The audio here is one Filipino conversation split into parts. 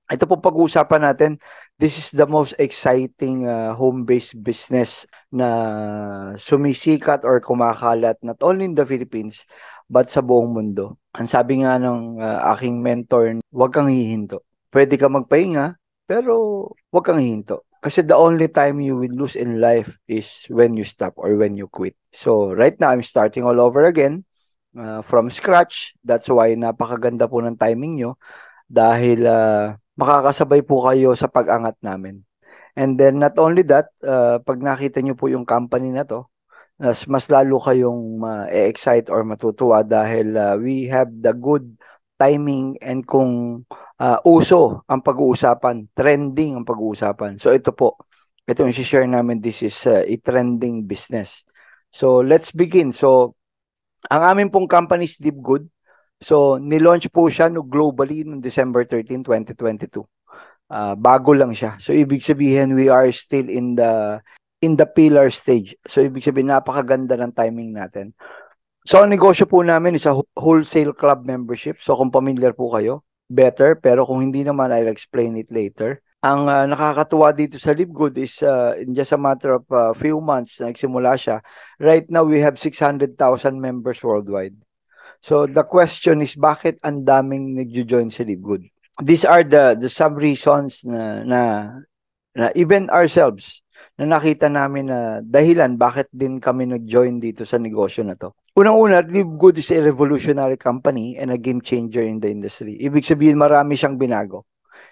Ito po pag-uusapan natin, this is the most exciting home-based business na sumisikat or kumakalat not only in the Philippines but sa buong mundo. Ang sabi nga ng aking mentor, huwag kang hihinto. Pwede ka magpahinga, pero huwag kang hihinto. Kasi the only time you will lose in life is when you stop or when you quit. So right now, I'm starting all over again from scratch. That's why napakaganda po ng timing nyo dahil makakasabay po kayo sa pag-angat namin. And then not only that, pag nakita nyo po yung company na to, mas lalo kayong ma-excite or matutuwa dahil we have the good timing and kung uso ang pag-uusapan, trending ang pag-uusapan. So ito po, ito yung share namin, this is a trending business. So let's begin. So ang amin pong company is Deep Good. So, nilaunch po siya no globally noong December 13, 2022. Bago lang siya. So, ibig sabihin, we are still in the pillar stage. So, ibig sabihin, napakaganda ng timing natin. So, ang negosyo po namin is a wholesale club membership. So, kung familiar po kayo, better. Pero kung hindi naman, I'll explain it later. Ang nakakatuwa dito sa Live Good is in just a matter of few months na nagsimula siya. Right now, we have 600,000 members worldwide. So the question is bakit ang daming nagjo-join sa Live Good? These are the some reasons na even ourselves na nakita namin na dahilan bakit din kami nag-join dito sa negosyo na to. Unang-una, Live Good is a revolutionary company and a game changer in the industry. Ibig sabihin marami siyang binago.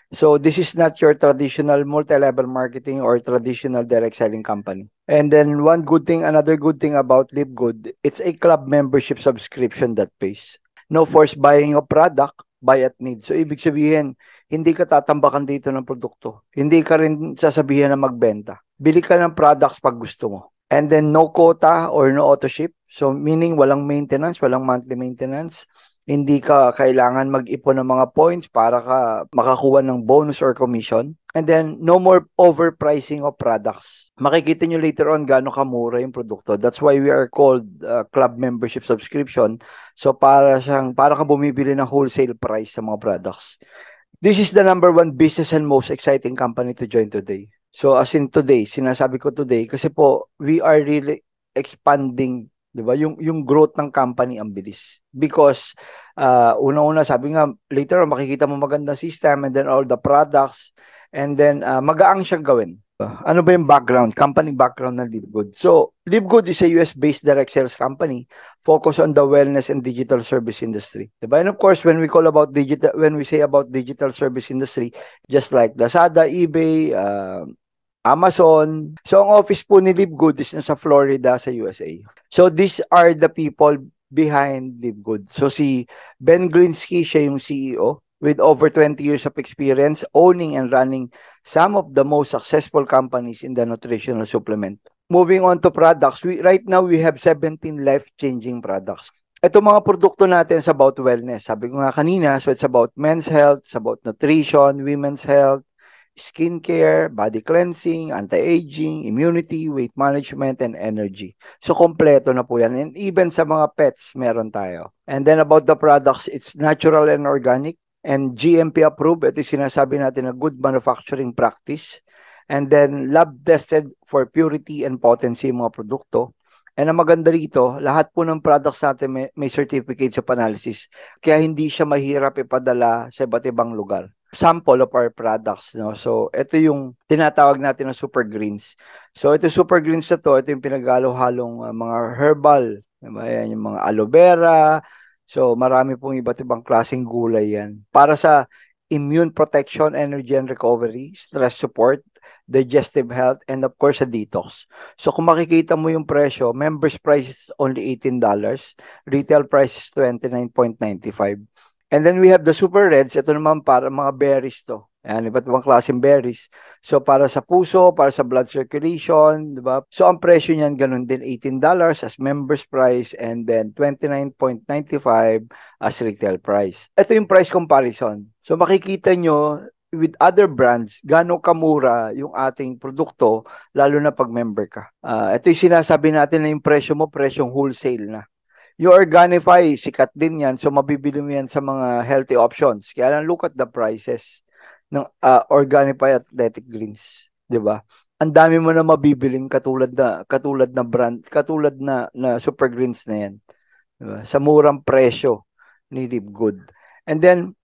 So this is not your traditional multi-level marketing or traditional direct selling company. And then another good thing about Live Good, it's a club membership subscription that pays. No forced buying of product, buy at need. So ibig sabihin, hindi ka tatambakan dito ng produkto. Hindi ka rin sasabihin na magbenta. Bili ka ng products pag gusto mo. And then no quota or no auto ship. So meaning walang maintenance, walang monthly maintenance. Hindi ka kailangan mag-ipon ng mga points para ka makakuha ng bonus or commission. And then, no more overpricing of products. Makikita nyo later on gaano kamura yung produkto. That's why we are called club membership subscription. So, para ka bumibili ng wholesale price sa mga products. This is the number one business and most exciting company to join today. So, as in today, sinasabi ko today, kasi po, we are really expanding. Diba? Yung growth ng company ang bilis. Because, una-una, sabi nga, later makikita mo magandang system and then all the products and then magaang siyang gawin. Ano ba yung company background ng LiveGood? So, LiveGood is a US-based direct sales company focused on the wellness and digital service industry. Diba? And of course, when we say about digital service industry, just like Lazada, eBay, Amazon. So, ang office po ni LiveGood is nasa Florida sa USA. So, these are the people behind LiveGood. So, si Ben Glinsky, siya yung CEO with over 20 years of experience owning and running some of the most successful companies in the nutritional supplement. Moving on to products, right now we have 17 life-changing products. Ito mga produkto natin is about wellness. Sabi ko nga kanina, so it's about men's health, it's about nutrition, women's health, skincare, body cleansing, anti-aging, immunity, weight management, and energy. So, kompleto na po yan. And even sa mga pets, meron tayo. And then about the products, it's natural and organic and GMP approved. Ito yung sinasabi natin na good manufacturing practice. And then lab tested for purity and potency mga produkto. And ang maganda rito, lahat po ng products natin may certificates of analysis. Kaya hindi siya mahirap ipadala sa iba't ibang lugar. Sample of our products, no? So, ito yung tinatawag natin na super greens. So, ito super greens na to, ito yung pinagalo-halong mga herbal. Ayan, yung mga aloe vera. So, marami pong iba't ibang klaseng gulay yan. Para sa immune protection, energy and recovery, stress support, digestive health, and of course, sa detox. So, kung makikita mo yung presyo, members price is only $18. Retail price is $29.95. And then we have the super reds. Ito naman para mga berries to. Ayan, iba't ibang klaseng berries. So, para sa puso, para sa blood circulation, di ba? So, ang presyo niyan, ganun din, $18 as members price and then $29.95 as retail price. Ito yung price comparison. So, makikita nyo with other brands, gano'ng kamura yung ating produkto, lalo na pag member ka. Ito yung sinasabi natin na yung presyo mo, presyong wholesale na. Yung Organifi, sikat din yan. So, mabibili mo yan sa mga healthy options. Kaya lang, look at the prices. ng Organifi Athletic Greens, 'di ba? Ang dami mo na mabibiling katulad na brand, katulad na Super Greens na 'yan, 'di ba? Sa murang presyo ni Live Good. And then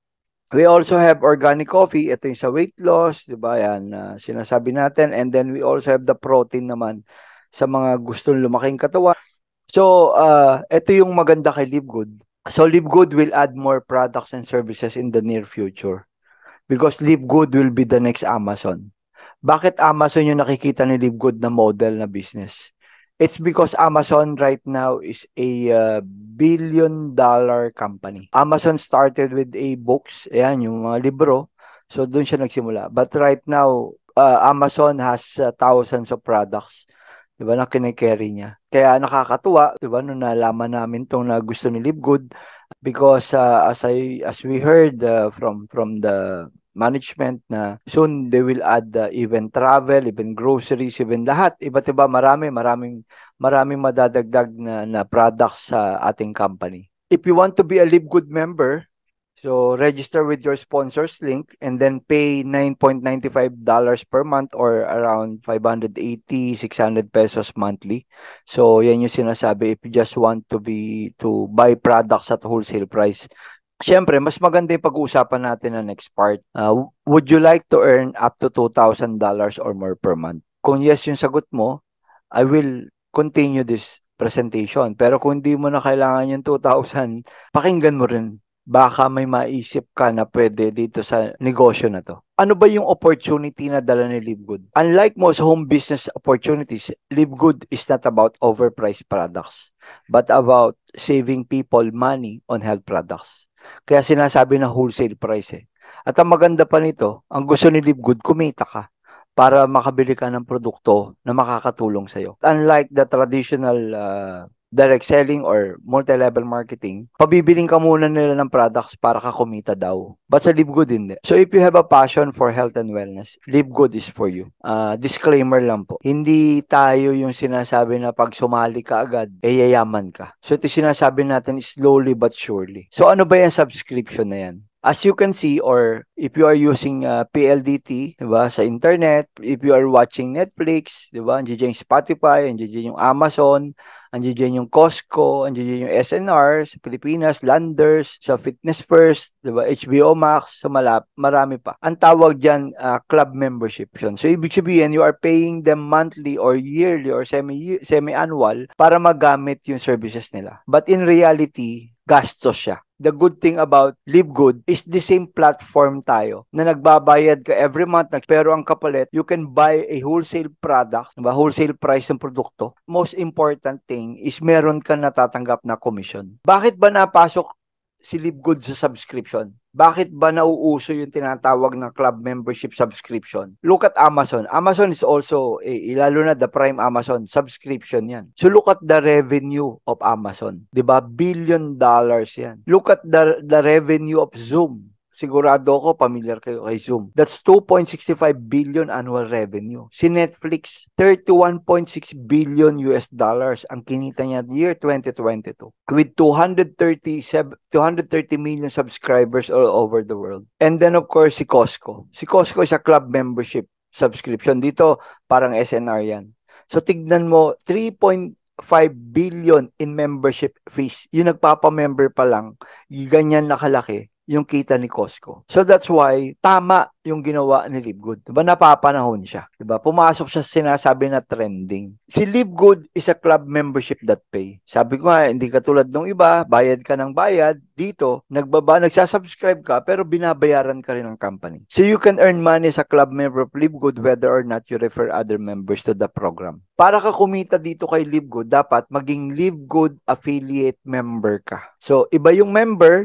we also have organic coffee, ito yung sa weight loss, 'di ba? Yan sinasabi natin. And then we also have the protein naman sa mga gustong lumaking katawan. So, ito yung maganda kay Live Good. So, Live Good will add more products and services in the near future because Live Good will be the next Amazon. Bakit Amazon yung nakikita ni Live Good na model na business? It's because Amazon right now is a billion-dollar company. Amazon started with a books, ayan, yung mga libro. So, doon siya nagsimula. But right now, Amazon has thousands of products, 'di ba, na kine-carry niya. Kaya nakakatuwa, 'di ba, nung nalaman namin tong na gusto ni Live Good because as we heard from the management na soon they will add even travel, even groceries, even lahat, iba't iba, maraming madadagdag na products sa ating company. If you want to be a Live Good member, so register with your sponsors link and then pay $9.95 per month or around 580, 600 pesos monthly. So yan yung sinasabi if you just want to buy products at wholesale price. Siyempre, mas maganda yung pag-uusapan natin na next part. Would you like to earn up to $2,000 or more per month? Kung yes yung sagot mo, I will continue this presentation. Pero kung hindi mo na kailangan yung 2,000, pakinggan mo rin. Baka may maisip ka na pwede dito sa negosyo na to. Ano ba yung opportunity na dala ni Live Good? Unlike most home business opportunities, Live Good is not about overpriced products, but about saving people money on health products. Kaya sinasabi na wholesale price eh. At ang maganda pa nito, ang gusto ni Live Good, kumita ka para makabili ka ng produkto na makakatulong sa'yo. Unlike the traditional direct selling or multi-level marketing, pabibiling ka muna nila ng products para ka kumita daw. But sa Live Good, hindi. So if you have a passion for health and wellness, Live Good is for you. Disclaimer lang po. Hindi tayo yung sinasabi na pag sumali ka agad, yayaman ka. So ito sinasabi natin slowly but surely. So ano ba yung subscription na yan? As you can see, or if you are using PLDT, diba, sa internet, if you are watching Netflix, diba, andiyan yung Spotify, andiyan yung Amazon, andiyan yung Costco, andiyan yung SNR sa Pilipinas, Landers, sa Fitness First, diba, HBO Max, sa marami pa. Ang tawag diyan club membership yun. So ibig sabihin, you are paying them monthly or yearly or semi-annual para magamit yung services nila. But in reality, gastos siya. The good thing about Live Good is the same platform tayo na nagbabayad ka every month pero ang kapalit, you can buy a wholesale product, diba? Wholesale price ng produkto. Most important thing is meron ka natatanggap na commission. Bakit ba napasok si Live Good sa subscription? Bakit ba nauuso yung tinatawag na club membership subscription? Look at Amazon. Amazon is also, lalo na the Prime Amazon, subscription yan. So look at the revenue of Amazon. Diba? $1 billion yan. Look at the revenue of Zoom. Sigurado ako, familiar kayo kay Zoom. That's 2.65 billion annual revenue. Si Netflix, 31.6 billion US dollars ang kinita niya year 2022 with 230 million subscribers all over the world. And then of course, si Costco. Si Costco is a club membership subscription. Dito, parang SNR yan. So tignan mo, 3.5 billion in membership fees. Yung nagpapa-member pa lang, ganyan nakalaki yung kita ni Costco. So that's why tama yung ginawa ni Live Good. Diba napapanahon siya? Diba? Pumasok siya sa sinasabi na trending. Si Live Good is a club membership that pay. Sabi ko nga, hindi katulad ng iba, bayad ka ng bayad. Dito, nagsasubscribe ka pero binabayaran ka rin ng company. So you can earn money sa club member of Live Good whether or not you refer other members to the program. Para ka kumita dito kay Live Good, dapat maging Live Good affiliate member ka. So, iba yung member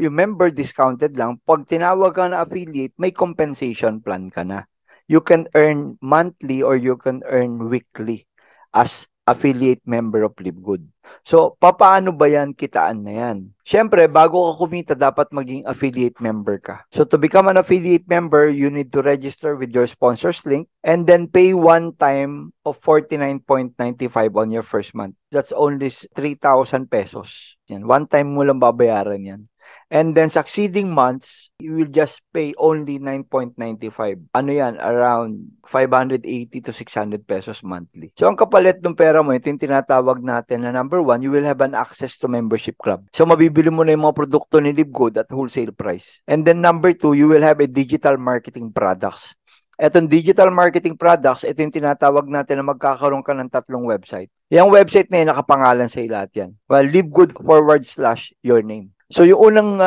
discounted lang. Pag tinawag ka na affiliate, may compensation plan ka na. You can earn monthly or you can earn weekly as affiliate member of Live Good. So, paano ba yan kitaan na yan? Siyempre, bago ka kumita, dapat maging affiliate member ka. So, to become an affiliate member, you need to register with your sponsors link and then pay one time of 49.95 on your first month. That's only 3,000 pesos. Yan. One time mo lang babayaran yan. And then succeeding months, you will just pay only 9.95. Ano yan? Around 580 to 600 pesos monthly. So ang kapalit ng pera mo, ito yung tinatawag natin na number one, you will have an access to membership club. So mabibili mo na yung mga produkto ni Live Good at wholesale price. And then number two, you will have a digital marketing products. Etong digital marketing products, ito yung tinatawag natin na magkakaroon ka ng 3 website. Yung website na yun, nakapangalan sa lahat yan. Well, livegood / your name. So yung unang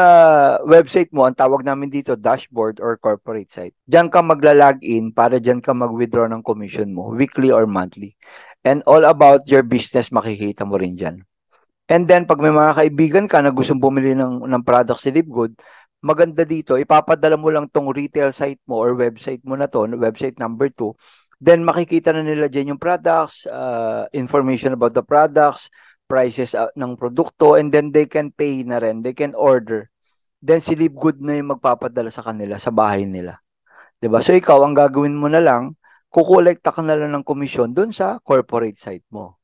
website mo, ang tawag namin dito, dashboard or corporate site. Diyan ka magla-login para diyan ka mag-withdraw ng commission mo, weekly or monthly. And all about your business, makikita mo rin diyan. And then, pag may mga kaibigan ka na gustong bumili ng products si LiveGood, maganda dito, ipapadala mo lang tong retail site mo or website mo na to, website number 2. Then, makikita na nila dyan yung products, information about the products, prices ng produkto, and then they can pay na rin. They can order. Then, si LiveGood na yung magpapadala sa kanila, sa bahay nila. Diba? So, ikaw, ang gagawin mo na lang, kukolekta ka na lang ng komisyon dun sa corporate site mo.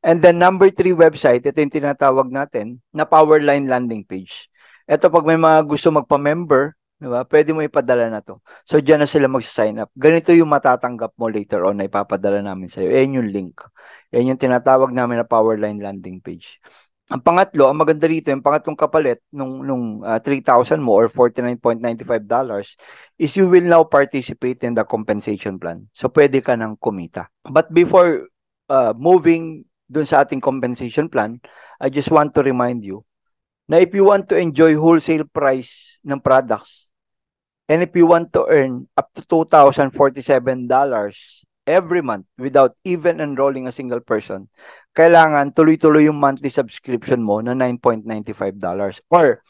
And then number 3 website, ito yung tinatawag natin na Powerline landing page. Ito pag may mga gusto magpa-member, diba, pwede mo ipadala na to. So diyan na sila mag-sign up. Ganito yung matatanggap mo later on na ipapadala namin sa iyo. Yan yung link. Yan yung tinatawag namin na Powerline landing page. Ang pangatlo, ang maganda rito, yung pangatlong kapalit nung 3,000 mo or $49.95 is you will now participate in the compensation plan. So pwede ka nang kumita. But before moving dun sa ating compensation plan, I just want to remind you na if you want to enjoy wholesale price ng products and if you want to earn up to $2,047 every month without even enrolling a single person, kailangan tuloy-tuloy yung monthly subscription mo na $9.95. Or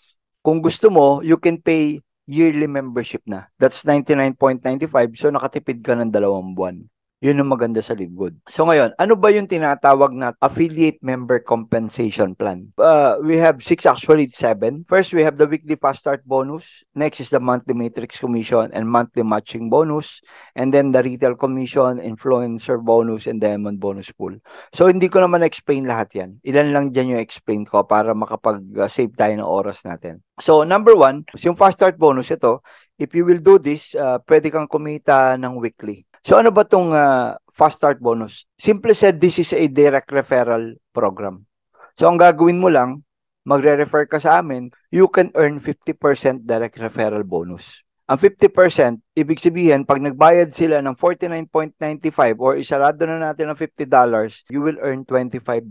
kung gusto mo, you can pay yearly membership na. That's $99.95. So nakatipid ka ng 2 buwan. Yun ang maganda sa LiveGood. So ngayon, ano ba yung tinatawag na affiliate member compensation plan? We have 6, actually 7. First, we have the weekly fast start bonus. Next is the monthly matrix commission and monthly matching bonus. And then the retail commission, influencer bonus, and diamond bonus pool. So hindi ko naman explain lahat yan. Ilan lang dyan yung explain ko para makapag-save tayo ng oras natin. So number 1, yung fast start bonus ito, if you will do this, pwede kang kumita ng weekly. So ano ba itong fast start bonus? Simply said, this is a direct referral program. So ang gagawin mo lang, magre-refer ka sa amin, you can earn 50% direct referral bonus. Ang 50%, ibig sabihin, pag nagbayad sila ng $49.95 or isarado na natin ng $50, you will earn $25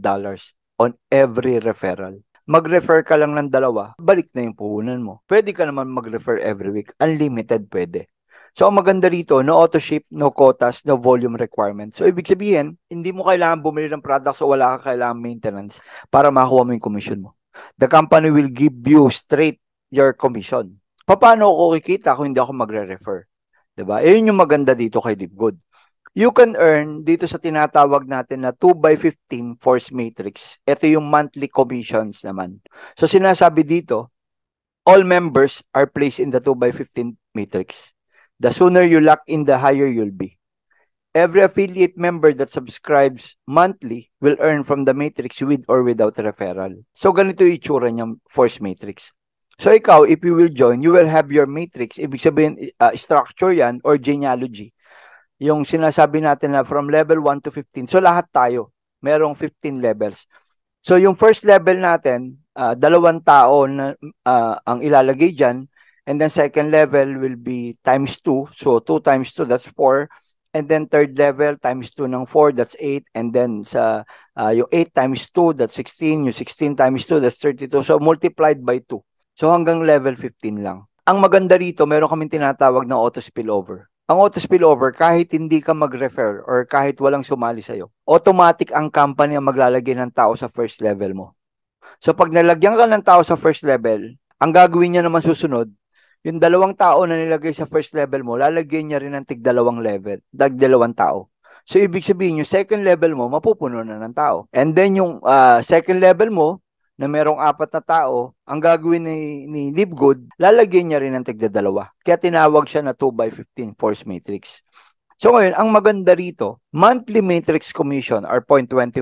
on every referral. Mag-refer ka lang ng 2, balik na yung puhunan mo. Pwede ka naman mag-refer every week. Unlimited pwede. So, ang maganda rito, no auto-ship, no quotas, no volume requirement. So, ibig sabihin, hindi mo kailangan bumili ng products o wala ka kailangan maintenance para makuha mo yung commission mo. The company will give you straight your commission. Paano ako kikita kung hindi ako magre-refer? Diba? Yun yung maganda dito kay LiveGood. You can earn dito sa tinatawag natin na 2x15 force matrix. Ito yung monthly commissions naman. So, sinasabi dito, all members are placed in the 2x15 matrix. The sooner you lock in, the higher you'll be. Every affiliate member that subscribes monthly will earn from the matrix with or without referral. So, ganito yung itsura niyang force matrix. So, ikaw, if you will join, you will have your matrix. Ibig sabihin, structure yan or genealogy. Yung sinasabi natin na from level 1 to 15. So, lahat tayo. Merong 15 levels. So, yung first level natin, 2 tao na ang ilalagay dyan. And then second level will be times 2. So 2 times 2, that's 4. And then third level times 2 ng 4, that's 8. And then sa yung 8 times 2, that's 16. Yung 16 times 2, that's 32. So multiplied by 2. So hanggang level 15 lang. Ang maganda rito, meron kaming tinatawag na auto spillover. Ang auto spillover, kahit hindi ka mag-refer or kahit walang sumali sa'yo, automatic ang company ang maglalagay ng tao sa first level mo. So pag nalagyan ka ng tao sa first level, ang gagawin niya naman susunod, yung 2 tao na nilagay sa first level mo, lalagyan niya rin ng tig-2 level, 2 tao. So, ibig sabihin, yung second level mo, mapupuno na ng tao. And then, yung second level mo, na merong 4 na tao, ang gagawin ni LiveGood, lalagyan niya rin ng tig-2. Kaya tinawag siya na 2x15 force matrix. So ngayon, ang maganda rito, monthly matrix commission are $0.25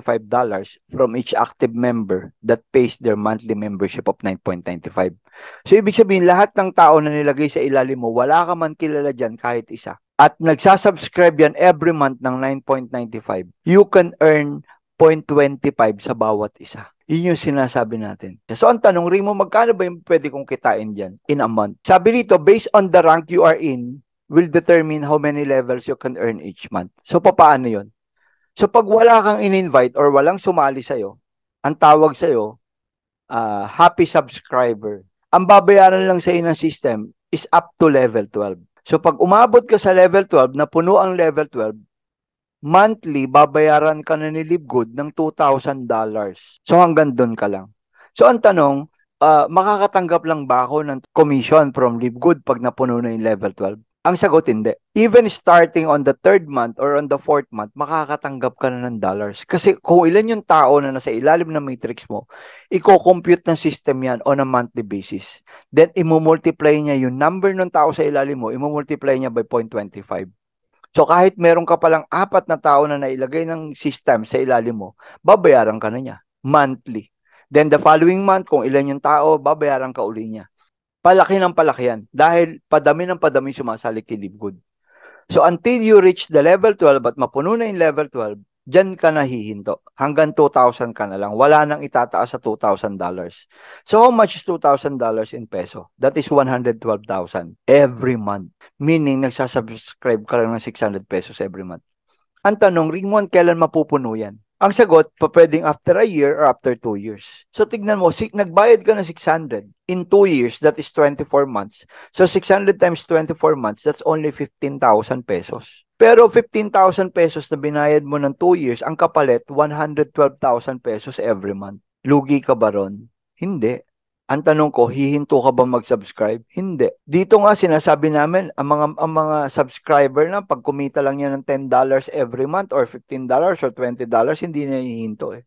from each active member that pays their monthly membership of $9.95. So ibig sabihin, lahat ng tao na nilagay sa ilalim mo, wala ka man kilala dyan kahit isa. At nagsasubscribe yan every month ng $9.95. You can earn $0.25 sa bawat isa. Yun yung sinasabi natin. So ang tanong, Remo, magkano ba yung pwede kong kitain dyan in a month? Sabi rito, based on the rank you are in, will determine how many levels you can earn each month. So, paano yun? So, pag wala kang in-invite or walang sumali sa'yo, ang tawag sa'yo, happy subscriber. Ang babayaran lang sa'yo ng system is up to level 12. So, pag umabot ka sa level 12, na puno ang level 12, monthly, babayaran ka na ni LiveGood ng $2,000. So, hanggang doon ka lang. So, ang tanong, makakatanggap lang ba ako ng commission from LiveGood pag napuno na yung level 12? Ang sagot, hindi. Even starting on the 3rd month or on the 4th month, makakatanggap ka na ng dollars. Kasi kung ilan yung tao na nasa ilalim ng matrix mo, i-compute ng system yan on a monthly basis. Then, imumultiply niya yung number ng tao sa ilalim mo, imumultiply niya by 0.25. So, kahit meron ka palang 4 na tao na nailagay ng system sa ilalim mo, babayaran ka na niya monthly. Then, the following month, kung ilan yung tao, babayaran ka uli niya. Palaki ng palaki yan dahil padami ng padami sumasalik kay LiveGood. So until you reach the level 12 at mapuno na yung level 12, dyan ka nahihinto. Hanggang 2,000 ka na lang. Wala nang itataas sa $2,000. So how much is $2,000 in peso? That is 112,000 every month. Meaning nagsasubscribe ka lang ng 600 pesos every month. Ang tanong, Ringmon, kailan mapupuno yan? Ang sagot, pwedeng after a year or after 2 years. So tignan mo, nagbayad ka ng 600 in 2 years, that is 24 months. So 600 times 24 months, that's only 15,000 pesos. Pero 15,000 pesos na binayad mo ng 2 years, ang kapalit, 112,000 pesos every month. Lugi ka ba ron? Hindi. Ang tanong ko, hihinto ka ba mag-subscribe? Hindi. Dito nga sinasabi namin, ang mga subscriber na pag kumita lang yan ng $10 every month or $15 or $20, hindi na hihinto eh.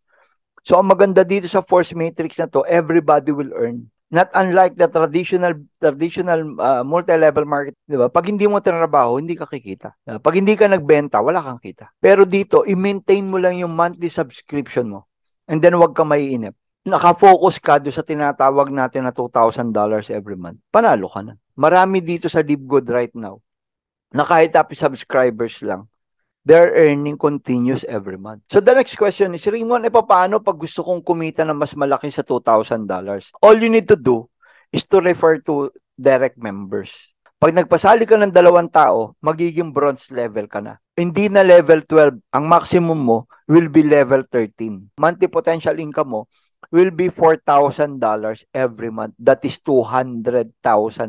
So ang maganda dito sa force matrix na to, everybody will earn. Not unlike the traditional multi-level market, di ba? Pag hindi mo trabaho, hindi ka kikita. Pag hindi ka nagbenta, wala kang kita. Pero dito, i-maintain mo lang yung monthly subscription mo. And then wag ka maiinip. Nakafocus ka doon sa tinatawag natin na $2,000 every month, panalo ka na. Marami dito sa LiveGood right now na kahit happy subscribers lang, they're earning continuous every month. So the next question is, Ringmon, paano pag gusto kong kumita na mas malaki sa $2,000? All you need to do is to refer to direct members. Pag nagpasali ka ng 2 tao, magiging bronze level ka na. Hindi na level 12. Ang maximum mo will be level 13. Monthly potential income mo will be $4,000 every month. That is 200,000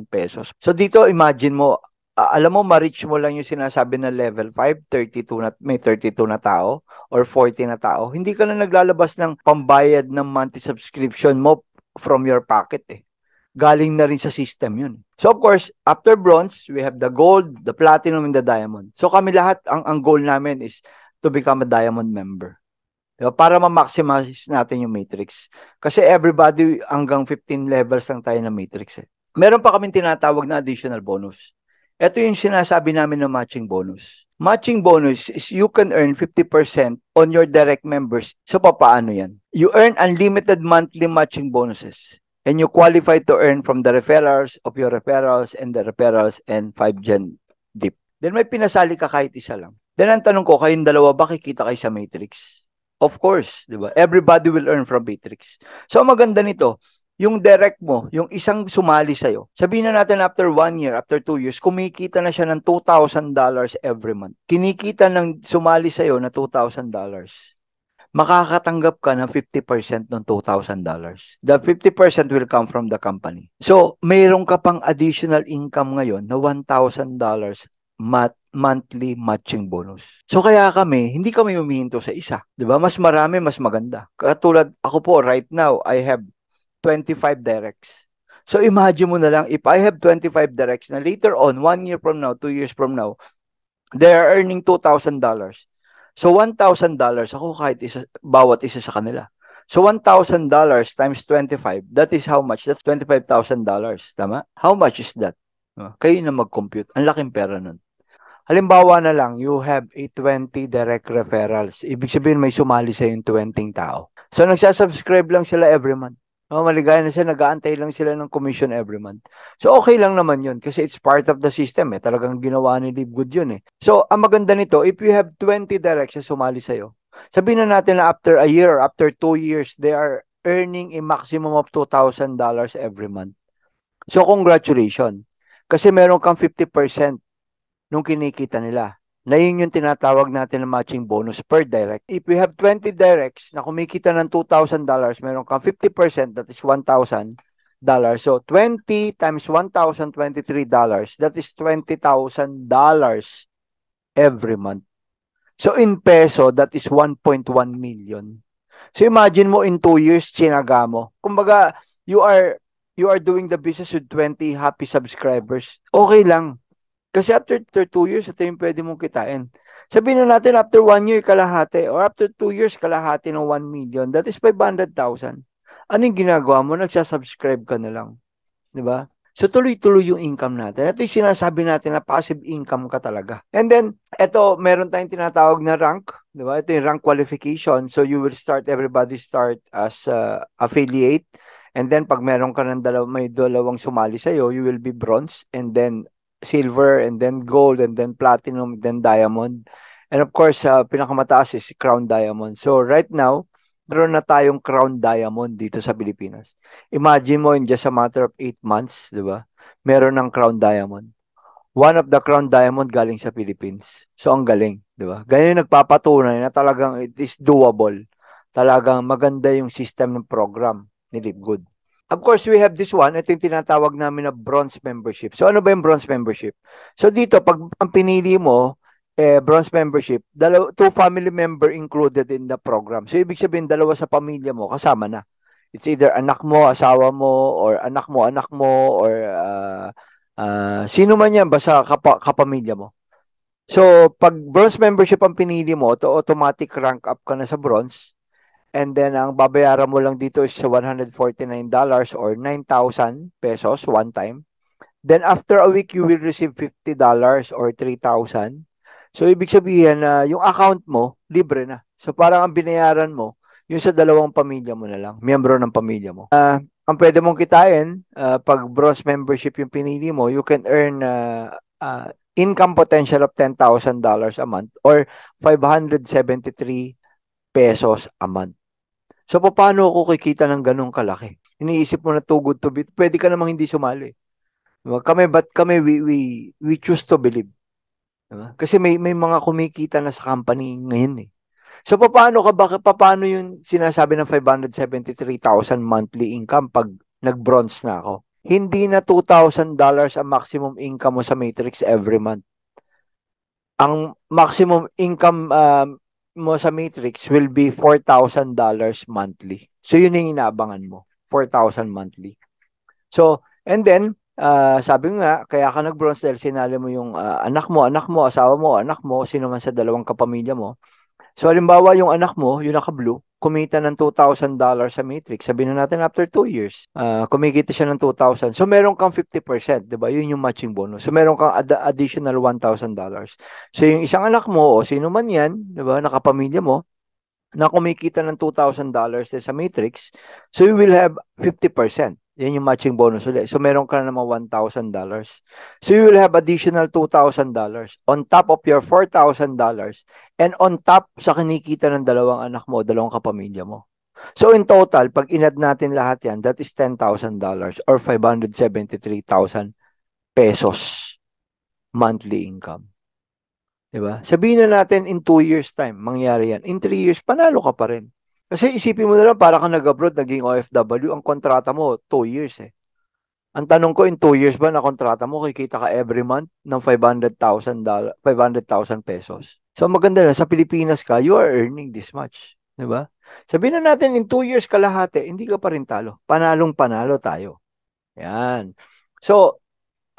pesos. So dito, imagine mo, alam mo, ma-reach mo lang yung sinasabi na level 5, 32 na, may 32 na tao or 40 na tao. Hindi ka na naglalabas ng pambayad ng monthly subscription mo from your pocket eh. Galing na rin sa system yun. So of course, after bronze, we have the gold, the platinum, and the diamond. So kami lahat, ang goal namin is to become a diamond member. Diba? Para ma-maximize natin yung matrix. Kasi everybody, hanggang 15 levels lang tayo na matrix eh. Meron pa kaming tinatawag na additional bonus. Ito yung sinasabi namin na matching bonus. Matching bonus is you can earn 50% on your direct members. So paano yan? You earn unlimited monthly matching bonuses. And you qualify to earn from the referrals of your referrals and the referrals and 5Gen dip. Then may pinasali ka kahit isa lang. Then ang tanong ko, kayong dalawa ba kikita kayo sa matrix? Of course, di ba? Everybody will earn from matrix. So maganda nito, yung direct mo, yung isang sumali sa'yo, sabihin na natin after 1 year, after 2 years, kumikita na siya ng $2,000 every month. Kinikita ng sumali sa'yo na $2,000. Makakatanggap ka ng 50% ng $2,000. The 50% will come from the company. So, mayroon ka pang additional income ngayon na $1,000 monthly matching bonus. So, kaya hindi kami humihinto sa isa. Diba? Mas marami, mas maganda. Katulad, ako po, right now, I have 25 directs. So, imagine mo na lang, if I have 25 directs na later on, 1 year from now, 2 years from now, they are earning $2,000. So, $1,000 ako kahit bawat isa sa kanila. So, $1,000 times 25, that is how much? That's $25,000. Tama? How much is that? Kayo na mag-compute. Ang laking pera nun. Halimbawa na lang, you have a 20 direct referrals. Ibig sabihin may sumali sa yung 20 tao. So, nagsasubscribe lang sila every month. Oh, maligaya na sila, nag-aantay lang sila ng commission every month. So, okay lang naman yun kasi it's part of the system eh. Talagang ginawa ni Livegood yun eh. So, ang maganda nito, if you have 20 directs na sumali sa'yo, sabihin na natin na after a year, after 2 years, they are earning a maximum of $2,000 every month. So, congratulations. Kasi meron kang 50% nung kinikita nila. Na yun yung tinatawag natin na matching bonus per direct. If we have 20 directs na kumikita ng $2,000, meron kang 50%, that is $1,000. So, 20 times $1,023, that is $20,000 every month. So, in peso, that is 1.1 million. So, imagine mo in 2 years, chinaga mo. Kumbaga, you are doing the business with 20 happy subscribers. Okay lang. Kasi after 2 years, ito yung pwede mong kitain. Sabihin na natin, after 1 year, kalahati. Or after 2 years, kalahati ng 1 million. That is 500,000. Ano yung ginagawa mo? Nagsasubscribe ka na lang. Di ba? So, tuloy-tuloy yung income natin. Ito yung sinasabi natin na passive income ka talaga. And then, ito, meron tayong tinatawag na rank. Di ba? Ito yung rank qualification. So, everybody start as affiliate. And then, pag meron ka ng may dalawang sumali sa'yo, you will be bronze. And then, silver, and then gold, and then platinum, then diamond. And of course, pinakamataas is crown diamond. So, right now, meron na tayong crown diamond dito sa Pilipinas. Imagine mo in just a matter of 8 months, di ba? Meron ng crown diamond. One of the crown diamond galing sa Philippines. So, ang galing, di ba? Ganyan nagpapatunay na talagang it is doable. Talagang maganda yung system ng program ni Livegood. Of course, we have this one. Ito yung tinatawag namin na bronze membership. So, ano ba yung bronze membership? So, dito, pag ang pinili mo, bronze membership, 2 family member included in the program. So, ibig sabihin, 2 sa pamilya mo, kasama na. It's either anak mo, asawa mo, or anak mo, or sino man yan, basta kapamilya mo. So, pag bronze membership ang pinili mo, automatic rank up ka na sa bronze. And then, ang babayaran mo lang dito is $149 or 9,000 pesos one time. Then, after a week, you will receive $50 or 3,000. So, ibig sabihin na yung account mo, libre na. So, parang ang binayaran mo, yung sa dalawang pamilya mo na lang, miyembro ng pamilya mo. Ang pwede mong kitain, pag bronze membership yung pinili mo, you can earn income potential of $10,000 a month or 573 pesos a month. So, paano ako kikita ng ganong kalaki? Iniisip mo na too good to be. Pwede ka namang hindi sumali. Diba? Kami, we choose to believe. Diba? Kasi may mga kumikita na sa company ngayon eh. So, paano yung sinasabi ng 573,000 monthly income pag nag-bronze na ako? Hindi na $2,000 ang maximum income mo sa Matrix every month. Ang maximum income mo sa Matrix will be $4,000 monthly. So, yun yung inaabangan mo. 4,000 monthly. So, and then, sabi nga, kaya ka nag-bronze dahil sinali mo yung anak mo, asawa mo, anak mo, sino man sa dalawang kapamilya mo. So, halimbawa, yung anak mo, yung naka-blue, kumita ng $2,000 sa Matrix. Sabihin na natin after 2 years, kumikita siya ng 2,000. So, meron kang 50%, di ba? Yun yung matching bonus. So, meron kang additional $1,000. So, yung isang anak mo, o sino man yan, di ba, nakapamilya mo, na kumikita ng $2,000 sa Matrix, so you will have 50%. Yan yung matching bonus ulit. So, meron ka na naman $1,000. So, you will have additional $2,000 on top of your $4,000 and on top sa kinikita ng dalawang anak mo, dalawang kapamilya mo. So, in total, pag inad natin lahat yan, that is $10,000 or 573,000 pesos monthly income. Diba? Sabihin na natin in 2 years time, mangyari yan. In 3 years, panalo ka pa rin. Kasi isipin mo na lang, para ka nag-abroad, naging OFW, ang kontrata mo, 2 years eh. Ang tanong ko, in 2 years ba na kontrata mo, kikita ka every month ng $500,000 pesos. So, maganda na, sa Pilipinas ka, you are earning this much. Diba? Sabihin na natin, in 2 years kalahati, hindi ka pa rin talo. Panalong-panalo tayo. Yan. So,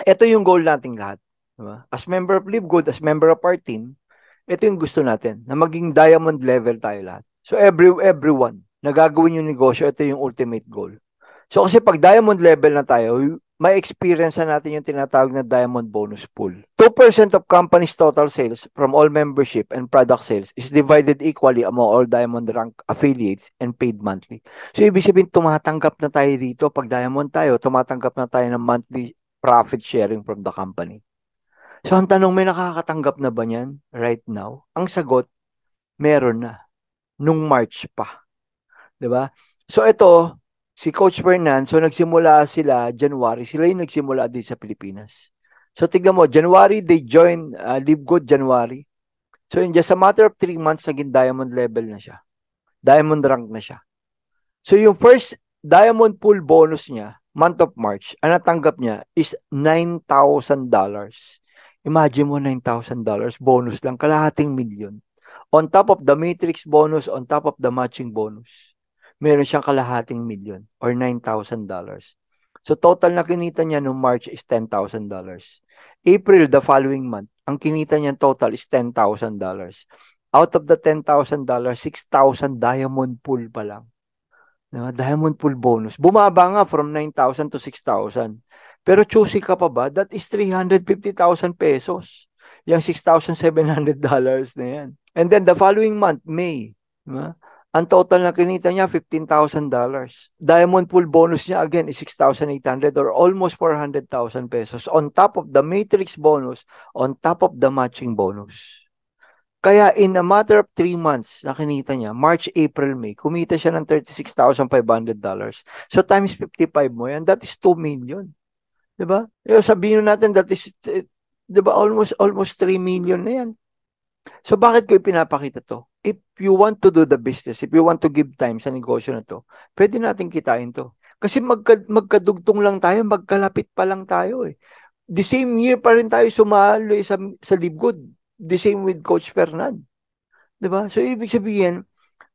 ito yung goal nating lahat. Diba? As member of Livegood, as member of our team, ito yung gusto natin, na maging diamond level tayo lahat. So, everyone na gagawin yung negosyo, ito yung ultimate goal. So, kasi pag diamond level na tayo, may experience na natin yung tinatawag na Diamond Bonus Pool. 2% of company's total sales from all membership and product sales is divided equally among all Diamond rank affiliates and paid monthly. So, ibig sabihin, tumatanggap na tayo dito. Pag Diamond tayo, tumatanggap na tayo ng monthly profit sharing from the company. So, ang tanong, may nakakatanggap na ba niyan right now? Ang sagot, meron na. Nung March pa. 'Di ba? So, ito, si Coach Fernan, so nagsimula sila January. Sila yung nagsimula din sa Pilipinas. So, tignan mo, January, they joined Live Good January. So, in just a matter of 3 months, naging diamond level na siya. Diamond rank na siya. So, yung first diamond pool bonus niya, month of March, ang natanggap niya is $9,000. Imagine mo, $9,000 bonus lang, kalahating milyon. On top of the matrix bonus, on top of the matching bonus, meron siyang kalahating milyon or $9,000. So, total na kinita niya noong March is $10,000. April, the following month, ang kinita niya total is $10,000. Out of the $10,000, 6,000 diamond pool pa lang. Diba? Diamond pool bonus. Bumaba nga from 9,000 to 6,000. Pero choosy ka pa ba? That is 350,000 pesos. Yung $6,700 na yan. And then the following month, May, diba? Ang total na kinita niya, $15,000. Diamond pool bonus niya again is 6,800 or almost 400,000 pesos on top of the matrix bonus, on top of the matching bonus. Kaya in a matter of 3 months na kinita niya, March, April, May, kumita siya ng $36,500. So times 55 mo yan, that is 2 million. Diba? Sabihin natin that is, diba, almost 3 million na yan. So bakit ko ipinapakita to? If you want to do the business, if you want to give time sa negosyo na to, pwede natin kitain to. Kasi magkadugtong lang tayo, magkalapit pa lang tayo eh. The same year pa rin tayo sumali sa Live Good. The same with Coach Fernan. Diba? So, ibig sabihin,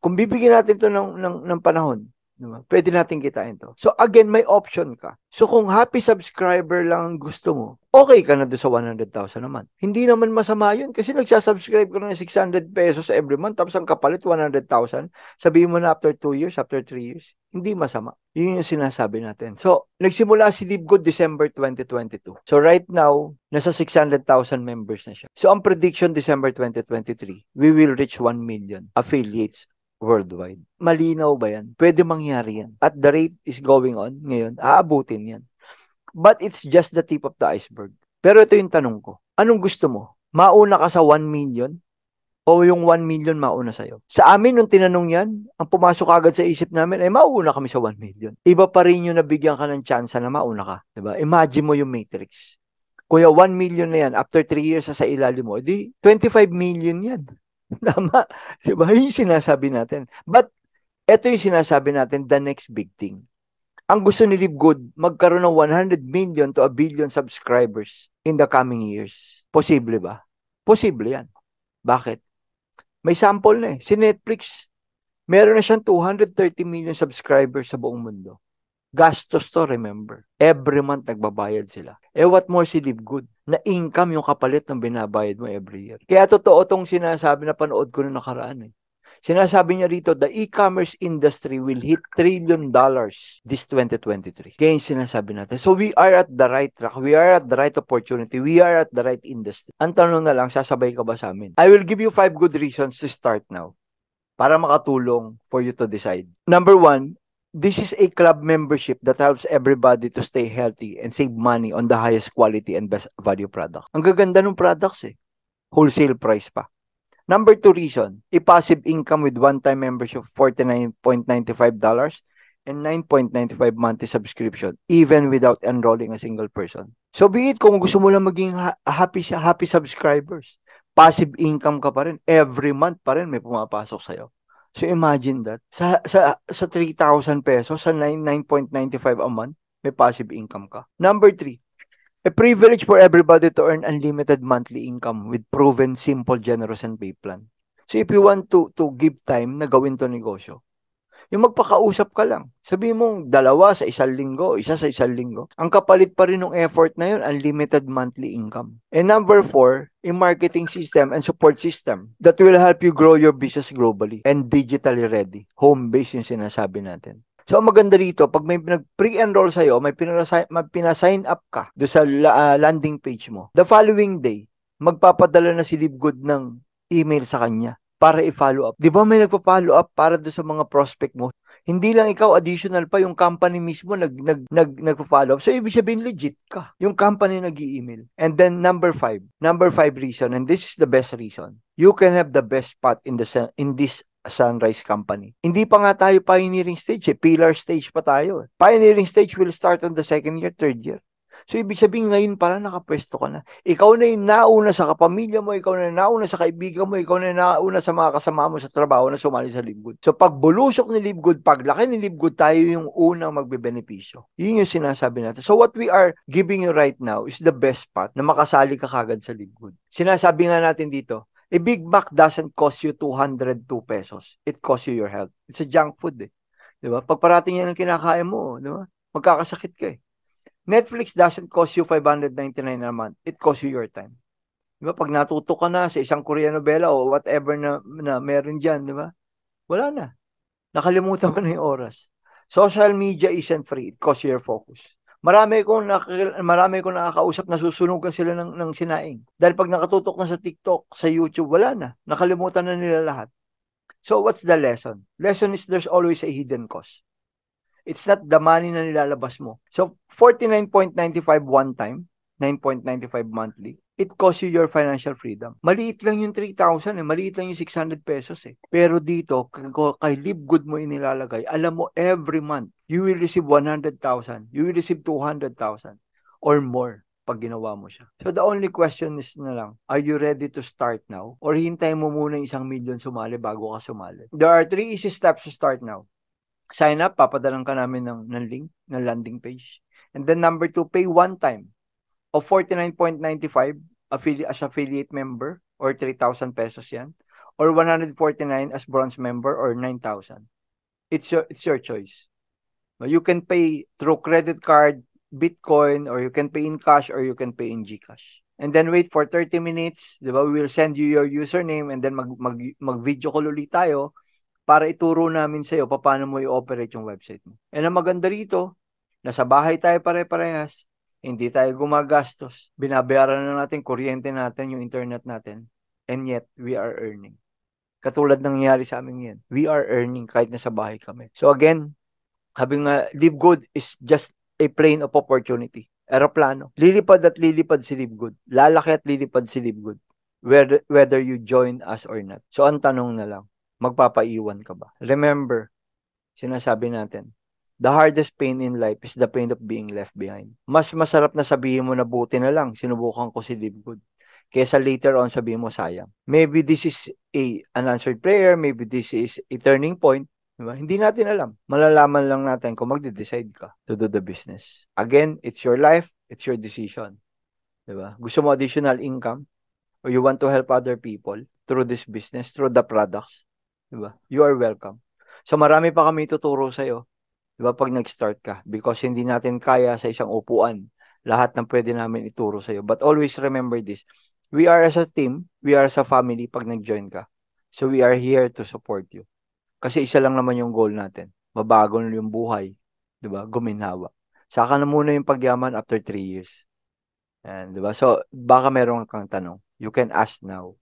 kung bibigyan natin ito ng panahon, diba? Pwede natin kitain to. So, again, may option ka. So, kung happy subscriber lang ang gusto mo, okay ka na doon sa 100,000 naman. Hindi naman masama yun kasi nagsasubscribe ka ng 600 pesos every month tapos ang kapalit 100,000. Sabihin mo na after 2 years, after 3 years, hindi masama. Yun yung sinasabi natin. So, nagsimula si Live Good December 2022. So, right now, nasa 600,000 members na siya. So, ang prediction December 2023, we will reach 1 million affiliates worldwide. Malinaw ba yan? Pwede mangyari yan. At the rate is going on ngayon, aabutin yan. But it's just the tip of the iceberg. Pero ito yung tanong ko. Anong gusto mo? Mauna ka sa 1 million? O yung 1 million mauna sa'yo? Sa amin, nung tinanong yan, ang pumasok agad sa isip namin, ay mauna kami sa 1 million. Iba pa rin yung nabigyan ka ng chance na mauna ka. Diba? Imagine mo yung matrix. Kuya, 1 million na yan, after 3 years sa ilalim mo, di 25 million yan. Tama. Diba? Yung sinasabi natin. But, ito yung sinasabi natin, the next big thing. Ang gusto ni Live Good, magkaroon ng 100 million to 1 billion subscribers in the coming years. Posible ba? Posible yan. Bakit? May sample na eh. Si Netflix, meron na siyang 230 million subscribers sa buong mundo. Gastos to, remember. Every month nagbabayad sila. What more si Live Good? Na income yung kapalit ng binabayad mo every year. Kaya totoo tong sinasabi na panood ko na nakaraan eh. Sinasabi niya rito, the e-commerce industry will hit $1 trillion this 2023. Kaya yung sinasabi natin. So we are at the right track. We are at the right opportunity. We are at the right industry. Ang tanong na lang, sasabay ka ba sa amin? I will give you 5 good reasons to start now para makatulong for you to decide. Number 1, this is a club membership that helps everybody to stay healthy and save money on the highest quality and best value product. Ang gaganda ng products eh. Wholesale price pa. Number 2 reason, a passive income with one-time membership of $49.95 and 9.95 monthly subscription, even without enrolling a single person. So be it kung gusto mo lang maging happy subscribers, passive income ka pa rin, every month pa rin may pumapasok sa'yo. So imagine that, sa 3,000 pesos, sa 9.95 a month, may passive income ka. Number 3, a privilege for everybody to earn unlimited monthly income with proven, simple, generous, and pay plan. So if you want to give time na gawin to negosyo, yung magpakausap ka lang. Sabihin mong 2 sa 1 linggo, 1 sa 1 linggo. Ang kapalit pa rin ng effort na yun, unlimited monthly income. And number 4, a marketing system and support system that will help you grow your business globally and digitally ready. Home-based yung sinasabi natin. So, ang maganda rito, pag may nag-pre-enroll sa'yo, may pina-sign up ka do sa landing page mo, the following day, magpapadala na si Livegood ng email sa kanya para i-follow up. Di ba may nagpa-follow up para do sa mga prospect mo? Hindi lang ikaw, additional pa, yung company mismo nagpa-follow up. So, ibig sabihin, legit ka. Yung company nag-i-email. And then, number five reason, and this is the best reason, you can have the best spot in this Sunrise Company. Hindi pa nga tayo pioneering stage pillar stage pa tayo. Pioneering stage will start on the second year, third year. So, ibig sabihin ngayon pala nakapwesto ka na. Ikaw na yung nauna sa kapamilya mo, ikaw na yung nauna sa kaibigan mo, ikaw na yung nauna sa mga kasama mo sa trabaho na sumali sa Livegood. So, pag bulusok ni Livegood, paglaki ni Livegood, tayo yung unang magbebenepisyo. Yun yung sinasabi natin. So, what we are giving you right now is the best part na makasali ka kagad sa Livegood. Sinasabi nga natin dito, a Big Mac doesn't cost you 202 pesos. It costs you your health. It's a junk food eh. Diba? Pag parating yan ang kinakain mo, diba? Magkakasakit ka eh. Netflix doesn't cost you 599 a month. It costs you your time. Diba? Pag natuto ka na sa isang Korean novela o whatever na meron dyan, diba? Wala na. Nakalimutan mo na yung oras. Social media isn't free. It costs you your focus. Marami kong nakakausap na susunugan sila ng sinaing. Dahil pag nakatutok na sa TikTok, sa YouTube, wala na. Nakalimutan na nila lahat. So what's the lesson? Lesson is there's always a hidden cost. It's not the money na nilalabas mo. So 49.95 one time, 9.95 monthly. It costs you your financial freedom. Maliit lang yung 3,000 eh. Maliit lang yung 600 pesos eh. Pero dito, kay Livegood mo inilalagay, alam mo, every month, you will receive 100,000. You will receive 200,000 or more pag ginawa mo siya. So the only question is na lang, are you ready to start now? Or hintayin mo muna 1,000,000 sumali bago ka sumali? There are 3 easy steps to start now. Sign up, papadalan ka namin ng link, ng landing page. And then number 2, pay one time of 49.95 as affiliate member or 3,000 pesos yan. Or 149 as bronze member or 9,000. It's your choice. You can pay through credit card, Bitcoin, or you can pay in cash or you can pay in GCash. And then wait for 30 minutes, di ba? We will send you your username and then mag-video call ulit tayo para ituro namin sa iyo paano mo i-operate yung website mo. And ang maganda rito, nasa bahay tayo pare-parehas, hindi tayo gumagastos, binabayaran na natin, kuryente natin, yung internet natin, and yet, we are earning. Katulad ng nangyari sa amin yan. We are earning kahit nasa bahay kami. So again, having Livegood is just a plane of opportunity. Aeroplano. Lilipad at lilipad si Livegood. Lalaki at lilipad si Livegood. Whether you join us or not. So ang tanong na lang, magpapaiwan ka ba? Remember, sinasabi natin, the hardest pain in life is the pain of being left behind. Mas masarap na sabihin mo na buti na lang, sinubukan ko si Livegood. Kesa later on sabihin mo sayang. Maybe this is an answered prayer, maybe this is a turning point. Diba? Hindi natin alam. Malalaman lang natin kung magde-decide ka to do the business. Again, it's your life, it's your decision. Diba? Gusto mo additional income? Or you want to help other people through this business, through the products? Diba? You are welcome. So marami pa kami tuturo sa'yo, diba, pag nag-start ka. Because hindi natin kaya sa isang upuan lahat ng pwede namin ituro sa'yo. But always remember this. We are as a team, we are as a family pag nag-join ka. So we are here to support you. Kasi isa lang naman yung goal natin. Mabago na yung buhay. Diba? Guminhawa. Saka na muna yung pagyaman after 3 years. And, diba? So, baka meron kang tanong. You can ask now.